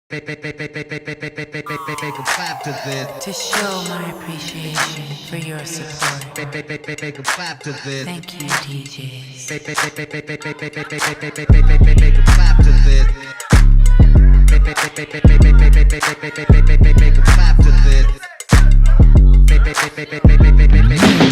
To show my appreciation for your support. Thank you, DJs.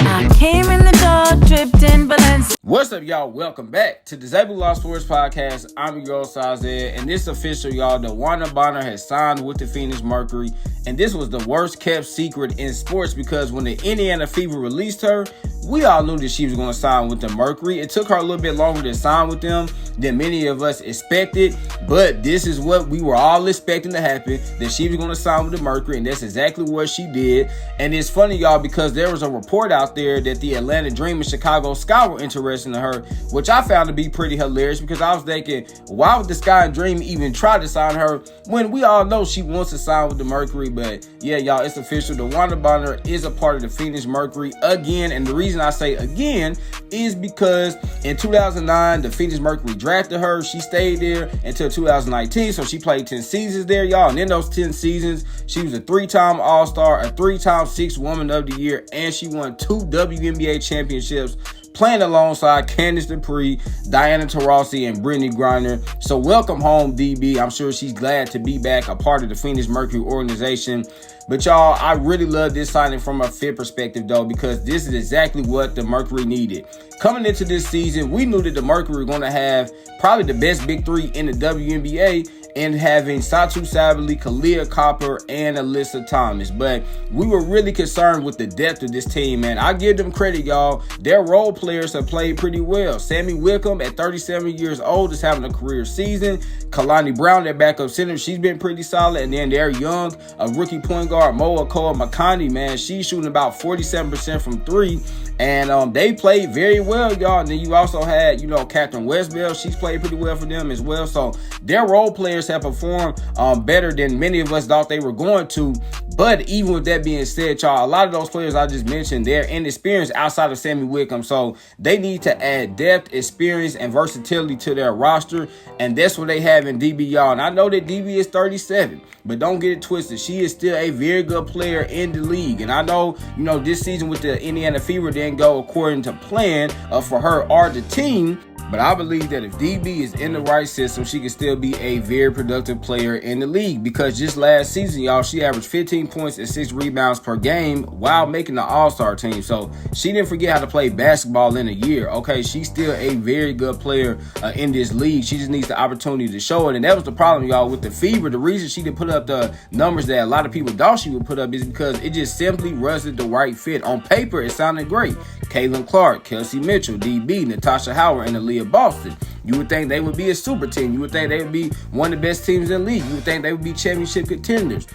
I came in the door, dripped in Balenciaga. What's up, y'all? Welcome back to the ZayMoolaSportsPodcast. I'm your girl, Sazed, and this official, y'all. DeWanna Bonner has signed with the Phoenix Mercury, and this was the worst kept secret in sports because when the Indiana Fever released her, we all knew that she was going to sign with the Mercury. It took her a little bit longer to sign with them than many of us expected, but this is what we were all expecting to happen, that she was going to sign with the Mercury, and that's exactly what she did. And it's funny, y'all, because there was a report out there that the Atlanta Dream and Chicago Sky were interested in her, which I found to be pretty hilarious because I was thinking, why would the Sky and Dream even try to sign her when we all know she wants to sign with the Mercury? But yeah, y'all, it's official. DeWanna Bonner is a part of the Phoenix Mercury again, and the reason I say again is because in 2009, the Phoenix Mercury drafted her. She stayed there until 2019, so she played 10 seasons there, y'all. And in those 10 seasons, she was a 3-time All-Star, a 3-time Sixth Woman of the Year, and she won 2 WNBA championships, playing alongside Candice Dupree, Diana Taurasi, and Brittany Griner. So welcome home, DB. I'm sure she's glad to be back, a part of the Phoenix Mercury organization. But y'all, I really love this signing from a fit perspective, though, because this is exactly what the Mercury needed. Coming into this season, we knew that the Mercury were going to have probably the best big three in the WNBA, and having Satu Sabally, Kalia Copper, and Alyssa Thomas. But we were really concerned with the depth of this team, man. I give them credit, y'all. Their role players have played pretty well. Sammy Wickham, at 37 years old, is having a career season. Kalani Brown, their backup center, she's been pretty solid. And then they're young, a rookie point guard, Moa Koa Makani, man. She's shooting about 47% from three. And they played very well, y'all. And then you also had, Catherine Westbell. She's played pretty well for them as well. So their role players have performed better than many of us thought they were going to. But even with that being said, y'all, a lot of those players I just mentioned, they're inexperienced outside of Sammy Wickham. So they need to add depth, experience, and versatility to their roster. And that's what they have in DB, y'all. And I know that DB is 37, but don't get it twisted. She is still a very good player in the league. And I know, this season with the Indiana Fever didn't go according to plan for her or the team. But I believe that if DB is in the right system, she can still be a very productive player in the league. Because just last season, y'all, she averaged 15 points and 6 rebounds per game while making the All-Star team. So she didn't forget how to play basketball in a year. Okay, she's still a very good player in this league. She just needs the opportunity to show it. And that was the problem, y'all, with the Fever. The reason she didn't put up the numbers that a lot of people thought she would put up is because it just simply wasn't the right fit. On paper, it sounded great. Caitlin Clark, Kelsey Mitchell, DB, Natasha Howard, and Aaliyah Boston. You would think they would be a super team. You would think they would be one of the best teams in the league. You would think they would be championship contenders.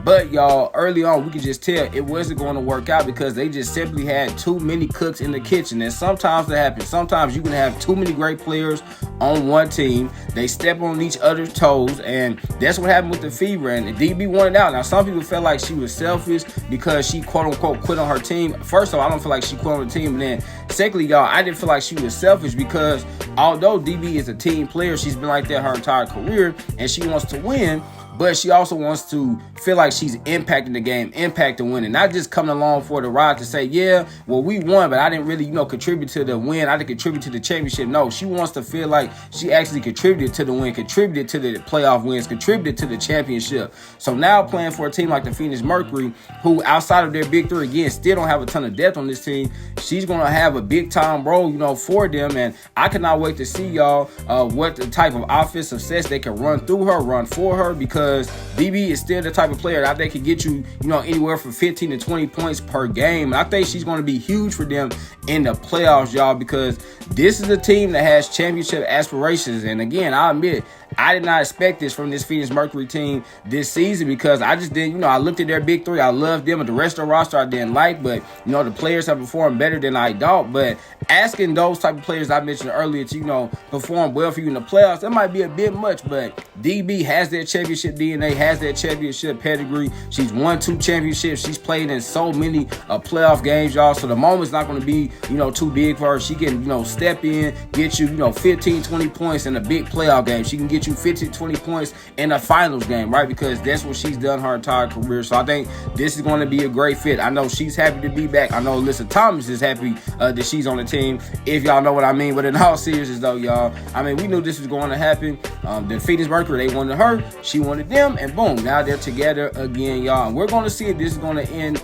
But, y'all, early on, we could just tell it wasn't going to work out because they just simply had too many cooks in the kitchen. And sometimes that happens. Sometimes you can have too many great players on one team. They step on each other's toes, and that's what happened with the Fever. And the DB wanted out. Now, some people felt like she was selfish because she, quote-unquote, quit on her team. First of all, I don't feel like she quit on the team. And then, secondly, y'all, I didn't feel like she was selfish because although DB is a team player, she's been like that her entire career, and she wants to win. But she also wants to feel like she's impacting the game, impacting winning, not just coming along for the ride to say, yeah, well, we won, but I didn't really, contribute to the win. I didn't contribute to the championship. No, she wants to feel like she actually contributed to the win, contributed to the playoff wins, contributed to the championship. So now playing for a team like the Phoenix Mercury, who outside of their big three, again, still don't have a ton of depth on this team, she's going to have a big time role, for them. And I cannot wait to see, y'all, what the type of offensive sets they can run through her, run for her, because DB is still the type of player that I think can get you, anywhere from 15 to 20 points per game. And I think she's going to be huge for them in the playoffs, y'all, because this is a team that has championship aspirations. And again, I admit, I did not expect this from this Phoenix Mercury team this season because I just didn't, I looked at their big three. I loved them, but the rest of the roster I didn't like. But, the players have performed better than I thought. But asking those type of players I mentioned earlier to, perform well for you in the playoffs, that might be a bit much. But DB has their championship DNA, has their championship pedigree. She's won 2 championships. She's played in so many playoff games, y'all. So the moment's not going to be, too big for her. She can, step in, get you, 15, 20 points in a big playoff game. She can get get you 15, 20 points in a finals game, right? Because that's what she's done her entire career. So I think this is going to be a great fit. I know she's happy to be back. I know Alyssa Thomas is happy that she's on the team, if y'all know what I mean. But in all seriousness, though, y'all, I mean, we knew this was going to happen. The Phoenix Mercury, they wanted her, she wanted them, and boom, now they're together again, y'all. And we're going to see if this is going to end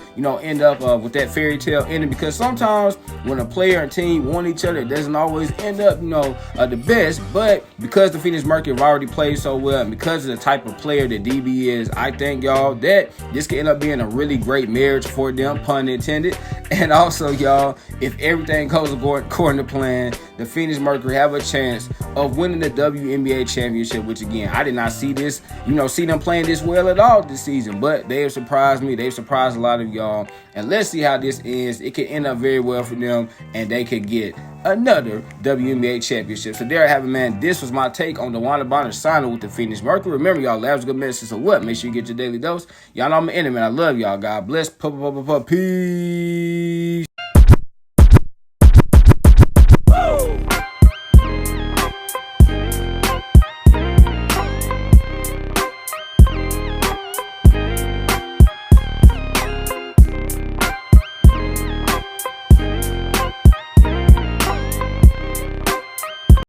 up with that fairy tale ending, because sometimes when a player and team want each other, it doesn't always end up, the best. But because the Phoenix Mercury have already played so well, and because of the type of player that DB is, I think, y'all, that this could end up being a really great marriage for them, pun intended. And also, y'all, if everything goes according to plan, the Phoenix Mercury have a chance of winning the WNBA championship, which, again, I did not see this, see them playing this well at all this season. But they have surprised me. They've surprised a lot of y'all. And let's see how this ends. It could end up very well for them, and they could get another WNBA championship. So there I have it, man. This was my take on DeWanna Bonner signing with the Phoenix Mercury. Remember, y'all, labs good medicine. So what? Make sure you get your daily dose. Y'all know I'm an enemy, man. I love y'all. God bless. Peace.